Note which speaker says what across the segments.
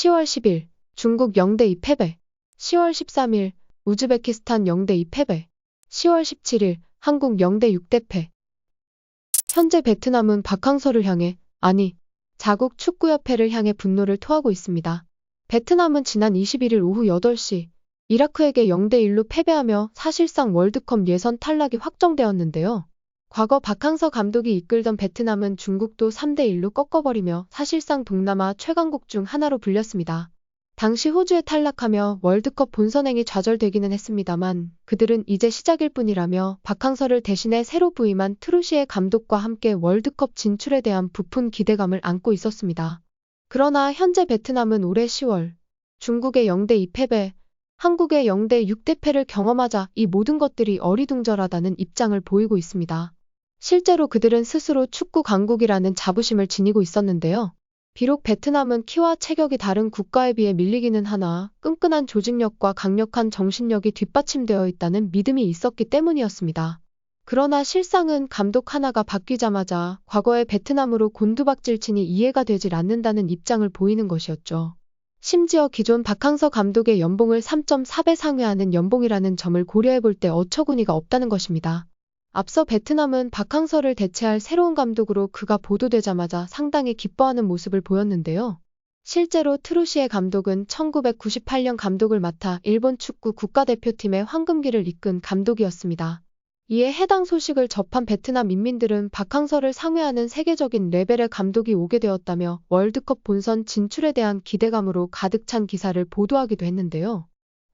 Speaker 1: 10월 10일 중국 0대2 패배. 10월 13일 우즈베키스탄 0대2 패배. 10월 17일 한국 0대6 대패. 현재 베트남은 박항서를 향해, 아니, 자국 축구협회를 향해 분노를 토하고 있습니다. 베트남은 지난 21일 오후 8시 이라크에게 0대1로 패배하며 사실상 월드컵 예선 탈락이 확정되었는데요. 과거 박항서 감독이 이끌던 베트남은 중국도 3대1로 꺾어버리며 사실상 동남아 최강국 중 하나로 불렸습니다. 당시 호주에 탈락하며 월드컵 본선행이 좌절되기는 했습니다만 그들은 이제 시작일 뿐이라며 박항서를 대신해 새로 부임한 트루시에 감독과 함께 월드컵 진출에 대한 부푼 기대감을 안고 있었습니다. 그러나 현재 베트남은 올해 10월 중국의 0대2 패배, 한국의 0대6 대패를 경험하자 이 모든 것들이 어리둥절하다는 입장을 보이고 있습니다. 실제로 그들은 스스로 축구 강국이라는 자부심을 지니고 있었는데요. 비록 베트남은 키와 체격이 다른 국가에 비해 밀리기는 하나 끈끈한 조직력과 강력한 정신력이 뒷받침되어 있다는 믿음이 있었기 때문이었습니다. 그러나 실상은 감독 하나가 바뀌자마자 과거의 베트남으로 곤두박질치니 이해가 되질 않는다는 입장을 보이는 것이었죠. 심지어 기존 박항서 감독의 연봉을 3.4배 상회하는 연봉이라는 점을 고려해볼 때 어처구니가 없다는 것입니다. 앞서 베트남은 박항서를 대체할 새로운 감독으로 그가 보도되자마자 상당히 기뻐하는 모습을 보였는데요. 실제로 트루시에 감독은 1998년 감독을 맡아 일본 축구 국가대표팀의 황금기를 이끈 감독이었습니다. 이에 해당 소식을 접한 베트남 인민들은 박항서를 상회하는 세계적인 레벨의 감독이 오게 되었다며 월드컵 본선 진출에 대한 기대감으로 가득 찬 기사를 보도하기도 했는데요.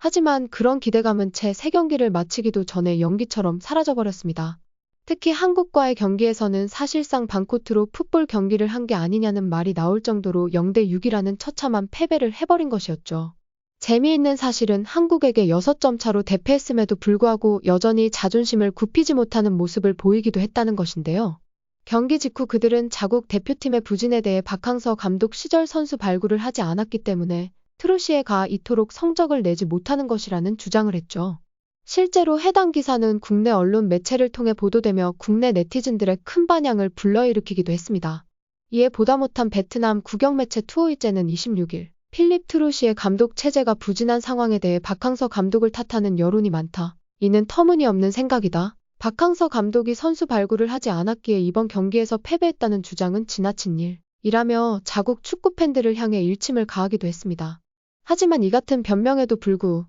Speaker 1: 하지만 그런 기대감은 채 3경기를 마치기도 전에 연기처럼 사라져버렸습니다. 특히 한국과의 경기에서는 사실상 반코트로 풋볼 경기를 한 게 아니냐는 말이 나올 정도로 0대6이라는 처참한 패배를 해버린 것이었죠. 재미있는 사실은 한국에게 6점 차로 대패했음에도 불구하고 여전히 자존심을 굽히지 못하는 모습을 보이기도 했다는 것인데요. 경기 직후 그들은 자국 대표팀의 부진에 대해 박항서 감독 시절 선수 발굴을 하지 않았기 때문에 트루시에 가 이토록 성적을 내지 못하는 것이라는 주장을 했죠. 실제로 해당 기사는 국내 언론 매체를 통해 보도되며 국내 네티즌들의 큰 반향을 불러일으키기도 했습니다. 이에 보다 못한 베트남 국영매체 투어이제는 26일 필립 트루시의 감독 체제가 부진한 상황에 대해 박항서 감독을 탓하는 여론이 많다. 이는 터무니없는 생각이다. 박항서 감독이 선수 발굴을 하지 않았기에 이번 경기에서 패배했다는 주장은 지나친 일이라며 자국 축구 팬들을 향해 일침을 가하기도 했습니다. 하지만 이 같은 변명에도 불구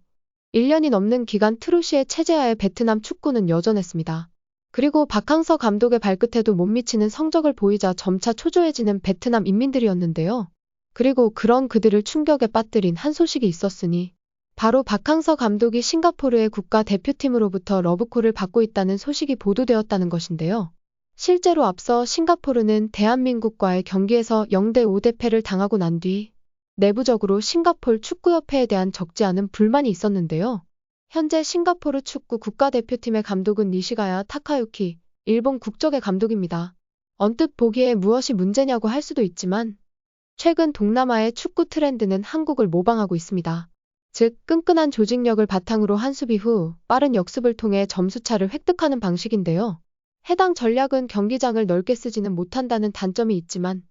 Speaker 1: 1년이 넘는 기간 트루시의 체제하에 베트남 축구는 여전했습니다. 그리고 박항서 감독의 발끝에도 못 미치는 성적을 보이자 점차 초조해지는 베트남 인민들이었는데요. 그리고 그런 그들을 충격에 빠뜨린 한 소식이 있었으니 바로 박항서 감독이 싱가포르의 국가 대표팀으로부터 러브콜을 받고 있다는 소식이 보도되었다는 것인데요. 실제로 앞서 싱가포르는 대한민국과의 경기에서 0대5 대패를 당하고 난 뒤 내부적으로 싱가포르 축구협회에 대한 적지 않은 불만이 있었는데요. 현재 싱가포르 축구 국가대표팀의 감독은 니시가야 타카유키, 일본 국적의 감독입니다. 언뜻 보기에 무엇이 문제냐고 할 수도 있지만 최근 동남아의 축구 트렌드는 한국을 모방하고 있습니다. 즉, 끈끈한 조직력을 바탕으로 한 수비 후 빠른 역습을 통해 점수차를 획득하는 방식인데요. 해당 전략은 경기장을 넓게 쓰지는 못한다는 단점이 있지만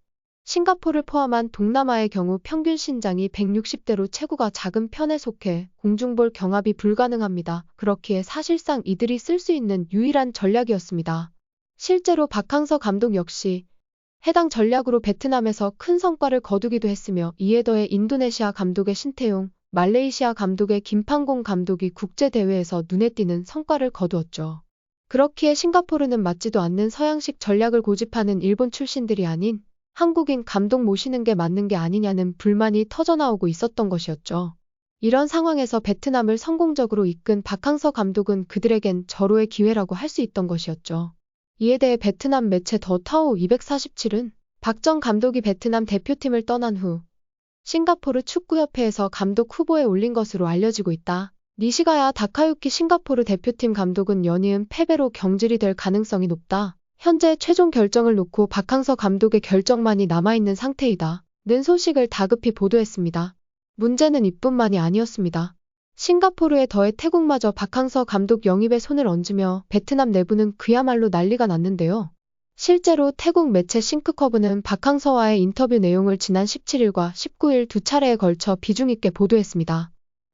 Speaker 1: 싱가포르를 포함한 동남아의 경우 평균 신장이 160대로 체구가 작은 편에 속해 공중볼 경합이 불가능합니다. 그렇기에 사실상 이들이 쓸 수 있는 유일한 전략이었습니다. 실제로 박항서 감독 역시 해당 전략으로 베트남에서 큰 성과를 거두기도 했으며 이에 더해 인도네시아 감독의 신태용, 말레이시아 감독의 김판공 감독이 국제대회에서 눈에 띄는 성과를 거두었죠. 그렇기에 싱가포르는 맞지도 않는 서양식 전략을 고집하는 일본 출신들이 아닌 한국인 감독 모시는 게 맞는 게 아니냐는 불만이 터져나오고 있었던 것이었죠. 이런 상황에서 베트남을 성공적으로 이끈 박항서 감독은 그들에겐 절호의 기회라고 할 수 있던 것이었죠. 이에 대해 베트남 매체 더 타오 247은 박 전 감독이 베트남 대표팀을 떠난 후 싱가포르 축구협회에서 감독 후보에 올린 것으로 알려지고 있다. 니시가야 타카유키 싱가포르 대표팀 감독은 연이은 패배로 경질이 될 가능성이 높다. 현재 최종 결정을 놓고 박항서 감독의 결정만이 남아있는 상태이다. 는 소식을 다급히 보도했습니다. 문제는 이뿐만이 아니었습니다. 싱가포르에 더해 태국마저 박항서 감독 영입에 손을 얹으며 베트남 내부는 그야말로 난리가 났는데요. 실제로 태국 매체 싱크커브는 박항서와의 인터뷰 내용을 지난 17일과 19일 두 차례에 걸쳐 비중 있게 보도했습니다.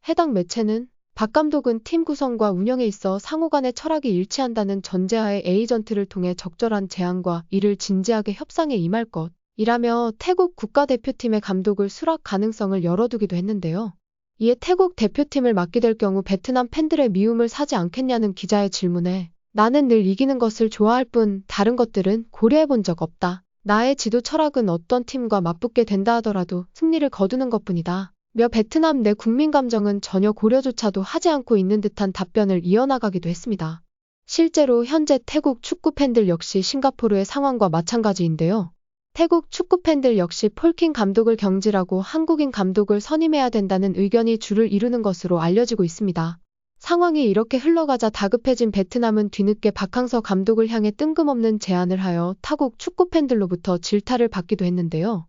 Speaker 1: 해당 매체는 박 감독은 팀 구성과 운영에 있어 상호 간의 철학이 일치한다는 전제하에 에이전트를 통해 적절한 제안과 이를 진지하게 협상에 임할 것이라며 태국 국가대표팀의 감독을 수락 가능성을 열어두기도 했는데요. 이에 태국 대표팀을 맡게 될 경우 베트남 팬들의 미움을 사지 않겠냐는 기자의 질문에 나는 늘 이기는 것을 좋아할 뿐 다른 것들은 고려해본 적 없다. 나의 지도 철학은 어떤 팀과 맞붙게 된다 하더라도 승리를 거두는 것뿐이다. 며 베트남 내 국민 감정은 전혀 고려조차도 하지 않고 있는 듯한 답변을 이어나가기도 했습니다. 실제로 현재 태국 축구 팬들 역시 싱가포르의 상황과 마찬가지인데요. 태국 축구 팬들 역시 폴킹 감독을 경질하고 한국인 감독을 선임해야 된다는 의견이 주를 이루는 것으로 알려지고 있습니다. 상황이 이렇게 흘러가자 다급해진 베트남은 뒤늦게 박항서 감독을 향해 뜬금없는 제안을 하여 타국 축구 팬들로부터 질타를 받기도 했는데요.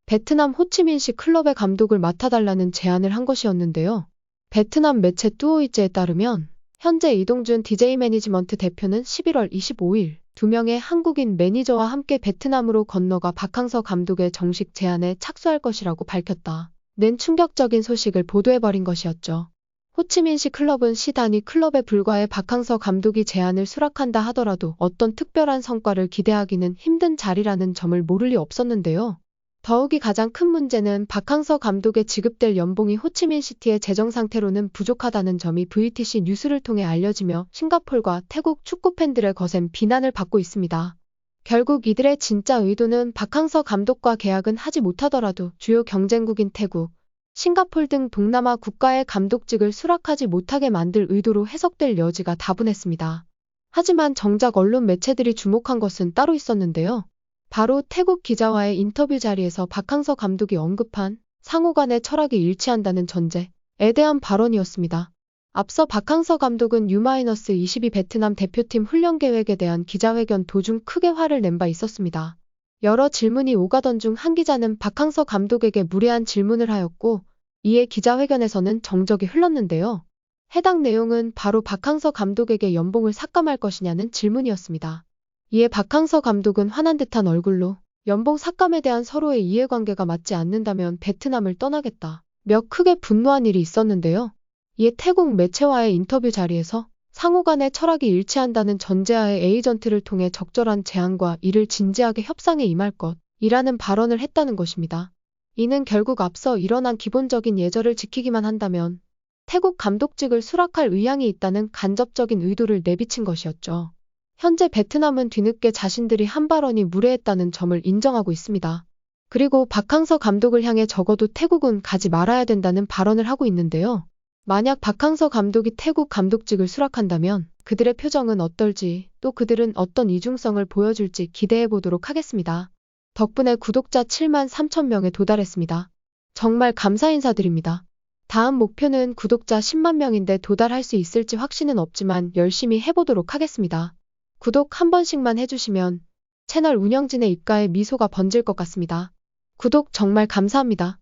Speaker 1: 베트남 호치민시 클럽의 감독을 맡아달라는 제안을 한 것이었는데요. 베트남 매체 뚜오이즈에 따르면 현재 이동준 DJ 매니지먼트 대표는 11월 25일 2명의 한국인 매니저와 함께 베트남으로 건너가 박항서 감독의 정식 제안에 착수할 것이라고 밝혔다는 충격적인 소식을 보도해버린 것이었죠. 호치민시 클럽은 시 단위 클럽에 불과해 박항서 감독이 제안을 수락한다 하더라도 어떤 특별한 성과를 기대하기는 힘든 자리라는 점을 모를 리 없었는데요. 더욱이 가장 큰 문제는 박항서 감독에 지급될 연봉이 호치민시티의 재정 상태로는 부족하다는 점이 VTC 뉴스를 통해 알려지며 싱가폴과 태국 축구 팬들의 거센 비난을 받고 있습니다. 결국 이들의 진짜 의도는 박항서 감독과 계약은 하지 못하더라도 주요 경쟁국인 태국, 싱가폴 등 동남아 국가의 감독직을 수락하지 못하게 만들 의도로 해석될 여지가 다분했습니다. 하지만 정작 언론 매체들이 주목한 것은 따로 있었는데요. 바로 태국 기자와의 인터뷰 자리에서 박항서 감독이 언급한 상호 간의 철학이 일치한다는 전제에 대한 발언이었습니다. 앞서 박항서 감독은 U-22 베트남 대표팀 훈련 계획에 대한 기자회견 도중 크게 화를 낸 바 있었습니다. 여러 질문이 오가던 중 한 기자는 박항서 감독에게 무례한 질문을 하였고 이에 기자회견에서는 정적이 흘렀는데요. 해당 내용은 바로 박항서 감독에게 연봉을 삭감할 것이냐는 질문이었습니다. 이에 박항서 감독은 화난 듯한 얼굴로 연봉 삭감에 대한 서로의 이해관계가 맞지 않는다면 베트남을 떠나겠다며 크게 분노한 일이 있었는데요. 이에 태국 매체와의 인터뷰 자리에서 상호 간의 철학이 일치한다는 전제하에 에이전트를 통해 적절한 제안과 이를 진지하게 협상에 임할 것이라는 발언을 했다는 것입니다. 이는 결국 앞서 일어난 기본적인 예절을 지키기만 한다면 태국 감독직을 수락할 의향이 있다는 간접적인 의도를 내비친 것이었죠. 현재 베트남은 뒤늦게 자신들이 한 발언이 무례했다는 점을 인정하고 있습니다. 그리고 박항서 감독을 향해 적어도 태국은 가지 말아야 된다는 발언을 하고 있는데요. 만약 박항서 감독이 태국 감독직을 수락한다면 그들의 표정은 어떨지 또 그들은 어떤 이중성을 보여줄지 기대해보도록 하겠습니다. 덕분에 구독자 7만 3천 명에 도달했습니다. 정말 감사 인사드립니다. 다음 목표는 구독자 10만 명인데 도달할 수 있을지 확신은 없지만 열심히 해보도록 하겠습니다. 구독 한 번씩만 해주시면 채널 운영진의 입가에 미소가 번질 것 같습니다. 구독 정말 감사합니다.